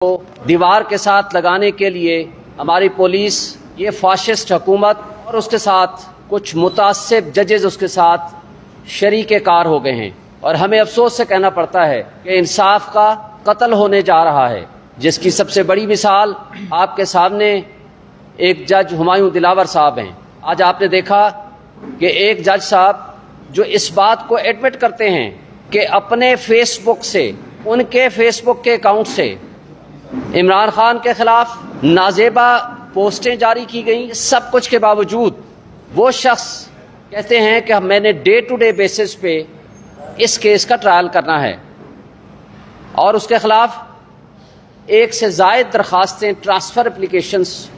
को दीवार के साथ लगाने के लिए हमारी पुलिस, ये फाशिस्ट हुकूमत और उसके साथ कुछ मुतासिब जजेस उसके साथ शरीक कार हो गए हैं। और हमें अफसोस से कहना पड़ता है कि इंसाफ का कत्ल होने जा रहा है, जिसकी सबसे बड़ी मिसाल आपके सामने एक जज हुमायूं दिलावर साहब हैं। आज आपने देखा कि एक जज साहब जो इस बात को एडमिट करते हैं कि अपने फेसबुक से, उनके फेसबुक के अकाउंट से इमरान खान के खिलाफ नाजेबा पोस्टें जारी की गई, सब कुछ के बावजूद वो शख्स कहते हैं कि मैंने डे टू डे बेसिस पे इस केस का ट्रायल करना है और उसके खिलाफ एक से ज़ायद दरखास्तें, ट्रांसफ़र एप्लीकेशंस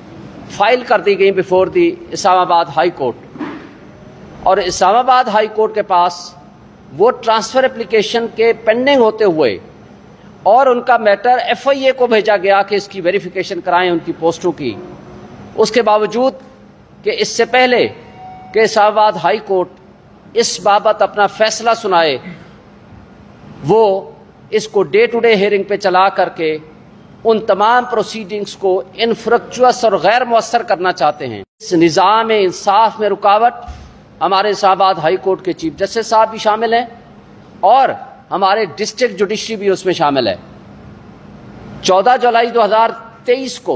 फाइल कर दी गई before the Islamabad high court. और इस्लामाबाद हाई कोर्ट के पास वो ट्रांसफ़र एप्लीकेशन के पेंडिंग होते हुए और उनका मैटर FIA को भेजा गया कि इसकी वेरिफिकेशन कराएं उनकी पोस्टों की, उसके बावजूद कि इससे पहले कि इस्लामाबाद हाई कोर्ट इस बाबत अपना फैसला सुनाए, वो इसको डे टू डे हियरिंग पे चला करके उन तमाम प्रोसीडिंग्स को इनफ्रुक्चुअस और गैर मुअस्सर करना चाहते हैं। इस निज़ाम इंसाफ में रुकावट हमारे इस्लामाबाद हाई कोर्ट के चीफ जस्टिस साहब भी शामिल हैं और हमारे डिस्ट्रिक्ट जुडिशरी भी उसमें शामिल है। 14 जुलाई 2023 को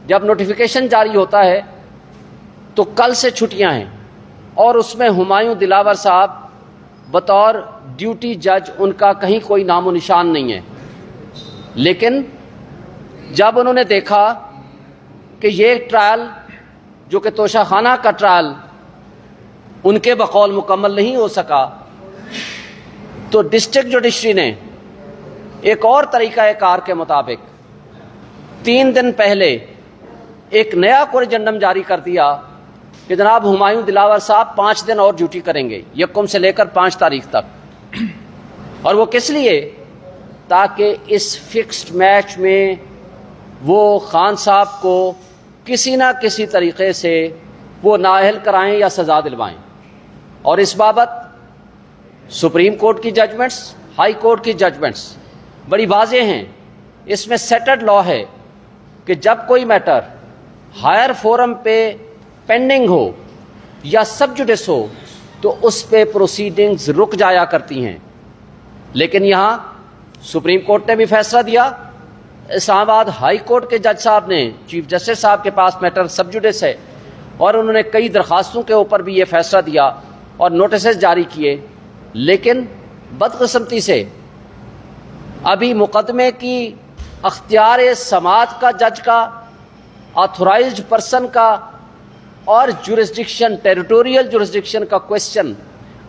जब नोटिफिकेशन जारी होता है तो कल से छुट्टियां हैं और उसमें हुमायूं दिलावर साहब बतौर ड्यूटी जज, उनका कहीं कोई नामो निशान नहीं है। लेकिन जब उन्होंने देखा कि ये ट्रायल जो कि तोशाखाना का ट्रायल उनके बकौल मुकम्मल नहीं हो सका, तो डिस्ट्रिक्ट जुडिशरी ने एक और तरीका कार के मुताबिक 3 दिन पहले एक नया कोरिजेंडम जारी कर दिया कि जनाब हुमायूं दिलावर साहब 5 दिन और ड्यूटी करेंगे, 1 से लेकर 5 तारीख तक। और वो किस लिए? ताकि इस फिक्स्ड मैच में वो खान साहब को किसी ना किसी तरीके से वो नाअहल कराएं या सज़ा दिलवाएं। और इस बाबत सुप्रीम कोर्ट की जजमेंट्स, हाई कोर्ट की जजमेंट्स बड़ी वाज़ेह हैं। इसमें सेटल्ड लॉ है कि जब कोई मैटर हायर फोरम पे पेंडिंग हो या सब जुडिस हो तो उस पे प्रोसीडिंग्स रुक जाया करती हैं। लेकिन यहाँ सुप्रीम कोर्ट ने भी फैसला दिया, इस्लामाबाद हाई कोर्ट के जज साहब ने, चीफ जस्टिस साहब के पास मैटर सब जुडिस है और उन्होंने कई दरखास्तों के ऊपर भी ये फैसला दिया और नोटिस जारी किए। लेकिन बदकिस्मती से अभी मुकदमे की अख्तियार समात का, जज का, ऑथोराइज्ड पर्सन का और जुरिस्डिक्शन, टेरिटोरियल जुरिस्डिक्शन का क्वेश्चन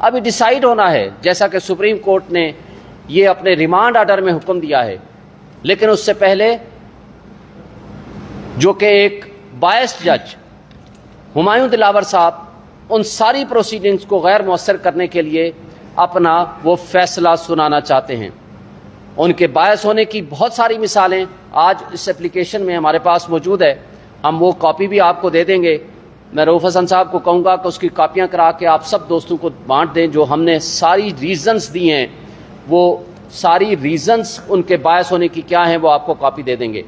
अभी डिसाइड होना है, जैसा कि सुप्रीम कोर्ट ने ये अपने रिमांड आर्डर में हुक्म दिया है। लेकिन उससे पहले जो कि एक बायस्ड जज हुमायूं दिलावर साहब उन सारी प्रोसीडिंग्स को गैर मुअस्सर करने के लिए अपना वो फैसला सुनाना चाहते हैं। उनके बायस होने की बहुत सारी मिसालें आज इस एप्लीकेशन में हमारे पास मौजूद है, हम वो कॉपी भी आपको दे देंगे। मैं रऊफ हसन साहब को कहूँगा कि उसकी कापियाँ करा के आप सब दोस्तों को बांट दें। जो हमने सारी रीज़न्स दी हैं, वो सारी रीज़न्स उनके बायस होने की क्या हैं, वो आपको कॉपी दे देंगे।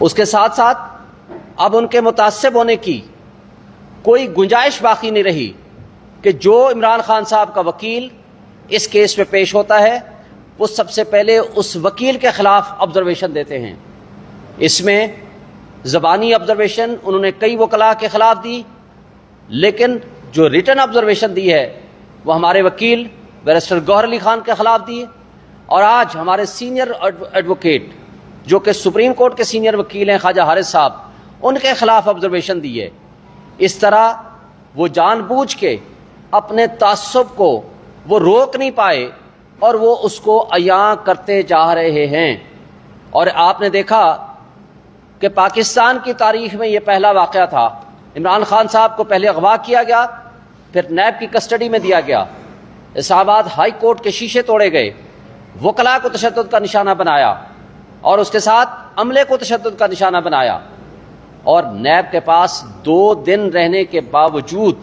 उसके साथ साथ अब उनके मुतासिब होने की कोई गुंजाइश बाकी नहीं रही कि जो इमरान खान साहब का वकील इस केस में पेश होता है वो सबसे पहले उस वकील के खिलाफ ऑब्जर्वेशन देते हैं। इसमें ज़बानी ऑब्जर्वेशन उन्होंने कई वकला के खिलाफ दी, लेकिन जो रिटन ऑब्जर्वेशन दी है वो हमारे वकील बैरिस्टर गौहर अली खान के खिलाफ दी। और आज हमारे सीनियर एडवोकेट जो कि सुप्रीम कोर्ट के सीनियर वकील हैं ख्वाजा हारिस साहब, उनके खिलाफ ऑब्जर्वेशन दी है। इस तरह वो जानबूझ के अपने तासुब को वो रोक नहीं पाए और वो उसको अयां करते जा रहे हैं। और आपने देखा कि पाकिस्तान की तारीख में ये पहला वाक़या था। इमरान खान साहब को पहले अगवा किया गया, फिर नैब की कस्टडी में दिया गया, इस्लामाबाद हाई कोर्ट के शीशे तोड़े गए, वकला को तशद्दुद का निशाना बनाया और उसके साथ अमले को तशद्दुद का निशाना बनाया। और नैब के पास 2 दिन रहने के बावजूद,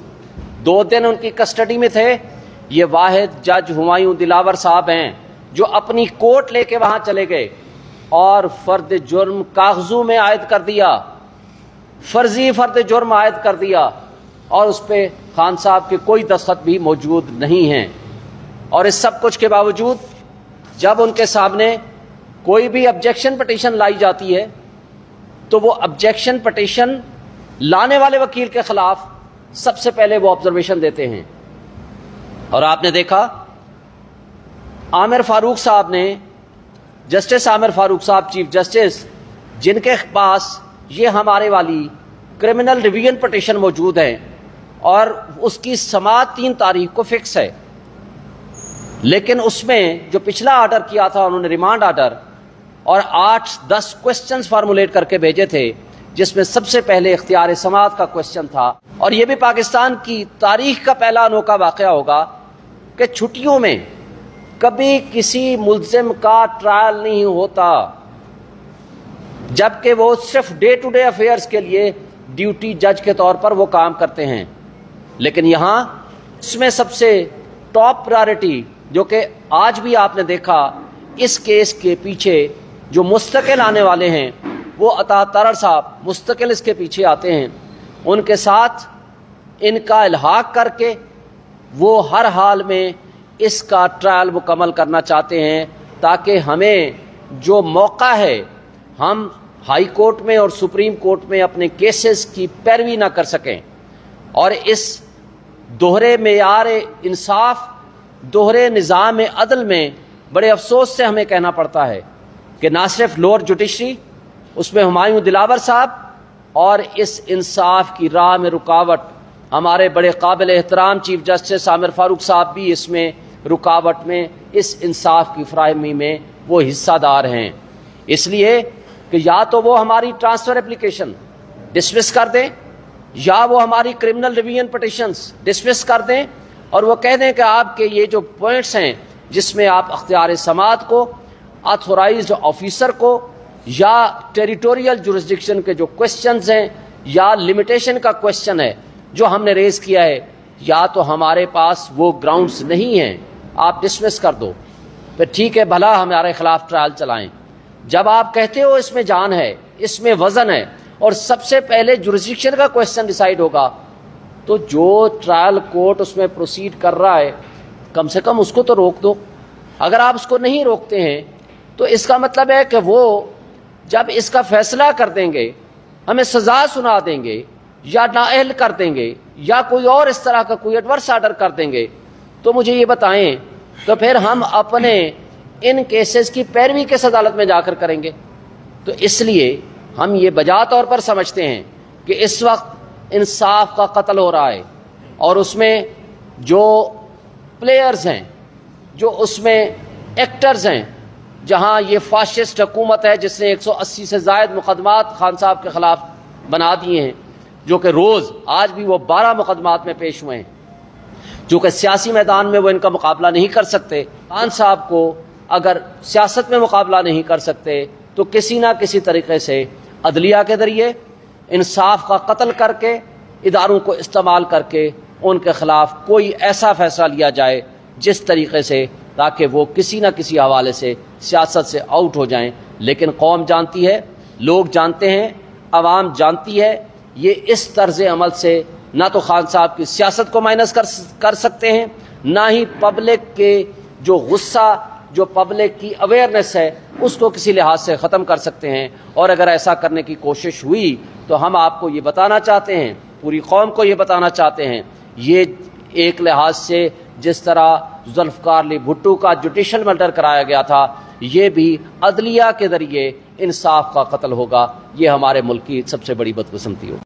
2 दिन उनकी कस्टडी में थे। ये वाहिद जज हुमायूं दिलावर साहब हैं जो अपनी कोर्ट लेके वहां चले गए اور فرد جرم کاغذوں میں عائد کر دیا، فرضی فرد جرم عائد کر دیا، اور اس پہ خان صاحب کے کوئی دستخط بھی موجود نہیں ہیں۔ اور اس سب کچھ کے باوجود جب ان کے سامنے کوئی بھی آبجیکشن پٹیشن لائی جاتی ہے تو وہ آبجیکشن پٹیشن لانے والے وکیل کے خلاف سب سے پہلے وہ آبزرویشن دیتے ہیں۔ اور آپ نے دیکھا عامر فاروق صاحب نے، جسٹس عامر فاروق صاحب چیف جسٹس، جن کے پاس یہ ہمارے والی کرمنل ریویژن پٹیشن موجود ہے اور اس کی سماعت 3 تاریخ کو فکس ہے، لیکن اس میں جو پچھلا آرڈر کیا تھا انہوں نے ریمانڈ آرڈر اور 8-10 کوسچنز فارمولیٹ کر کے بھیجے تھے، جس میں سب سے پہلے اختیار سماعت کا کوسچن تھا۔ اور یہ بھی پاکستان کی تاریخ کا پہلا انوکھا واقعہ ہوگا کہ چھٹیوں میں کبھی کسی ملزم کا ٹرائل نہیں ہوتا، جبکہ وہ صرف ڈے ٹو ڈے افیئرز کے لیے ڈیوٹی جج کے طور پر وہ کام کرتے ہیں۔ لیکن یہاں اس میں سب سے ٹاپ پرائرٹی، جو کہ آج بھی آپ نے دیکھا اس کیس کے پیچھے جو مستقل آنے والے ہیں، وہ عطا ترر صاحب مستقل اس کے پیچھے آتے ہیں، ان کے ساتھ ان کا الحاق کر کے وہ ہر حال میں اس کا ٹرائل مکمل کرنا چاہتے ہیں، تاکہ ہمیں جو موقع ہے ہم ہائی کورٹ میں اور سپریم کورٹ میں اپنے کیسز کی پیروی نہ کر سکیں۔ اور اس دوہرے معیار انصاف، دوہرے نظام عدل میں بڑے افسوس سے ہمیں کہنا پڑتا ہے کہ نہ صرف لوور جوڈیشری، اس میں ہمایوں دلاور صاحب، اور اس انصاف کی راہ میں رکاوٹ ہمارے بڑے قابل احترام چیف جسٹس عامر فاروق صاحب بھی اس میں رکاوٹ میں، اس انصاف کی فراہمی میں وہ حصہ دار ہیں۔ اس لیے کہ یا تو وہ ہماری ٹرانسفر اپلیکیشن ڈسمس کر دیں، یا وہ ہماری کرمنل ریویژن پٹیشنز ڈسمس کر دیں، اور وہ کہہ دیں کہ آپ کے یہ جو پوائنٹس ہیں جس میں آپ اختیار سماعت کو، آتھورائزڈ آفیسر کو، یا ٹیریٹوریل جورسڈکشن کے جو کوسچنز ہیں، یا لمیٹیشن کا کوسچن ہے جو ہم نے ریز کیا ہے، یا تو ہمارے پاس وہ گراؤنڈز نہیں ہیں، آپ ڈسمس کر دو، پھر ٹھیک ہے بھلا ہمارے خلاف ٹرائل چلائیں۔ جب آپ کہتے ہو اس میں جان ہے، اس میں وزن ہے، اور سب سے پہلے جورسڈکشن کا کوسچن ڈیسائیڈ ہوگا، تو جو ٹرائل کورٹ اس میں پروسیڈ کر رہا ہے کم سے کم اس کو تو روک دو۔ اگر آپ اس کو نہیں روکتے ہیں تو اس کا مطلب ہے کہ وہ جب اس کا فیصلہ کر دیں گے، ہمیں سزا سنا دیں گے، یا نااہل کر دیں گے، یا کوئی اور اس طرح کا کوئی ایڈورس آرڈر کر دیں گے، تو مجھے یہ بتائیں تو پھر ہم اپنے ان کیسز کی پیروی کس عدالت میں جا کر کریں گے؟ تو اس لیے ہم یہ بجا طور پر سمجھتے ہیں کہ اس وقت انصاف کا قتل ہو رہا ہے، اور اس میں جو پلیئرز ہیں، جو اس میں ایکٹرز ہیں، جہاں یہ فاشسٹ حکومت ہے جس نے 180 سے زائد مقدمات خان صاحب کے خلاف بنا دیے ہیں، جو کہ روز آج بھی وہ 12 مقدمات میں پیش ہوئے ہیں، جو کہ سیاسی میدان میں وہ ان کا مقابلہ نہیں کر سکتے۔ خان صاحب کو اگر سیاست میں مقابلہ نہیں کر سکتے تو کسی نہ کسی طریقے سے عدلیہ کے ذریعے انصاف کا قتل کر کے، اداروں کو استعمال کر کے ان کے خلاف کوئی ایسا فیصلہ لیا جائے جس طریقے سے تاکہ وہ کسی نہ کسی حوالے سے سیاست سے آؤٹ ہو جائیں۔ لیکن قوم جانتی ہے، لوگ جانتے ہیں، عوام جانتی ہے، یہ اس طرز عمل سے نہ تو خان صاحب کی سیاست کو مائنس کر سکتے ہیں، نہ ہی پبلک کے جو غصہ، جو پبلک کی اویئرنیس ہے، اس کو کسی لحاظ سے ختم کر سکتے ہیں۔ اور اگر ایسا کرنے کی کوشش ہوئی تو ہم آپ کو یہ بتانا چاہتے ہیں، پوری قوم کو یہ بتانا چاہتے ہیں، یہ ایک لحاظ سے جس طرح ذوالفقار علی بھٹو کا جوڈیشل مرڈر کرایا گیا تھا، یہ بھی عدلیہ کے ذریعے انصاف کا قتل ہوگا۔ یہ ہمارے ملک کی سب سے بڑی بدقسمتی ہوگی۔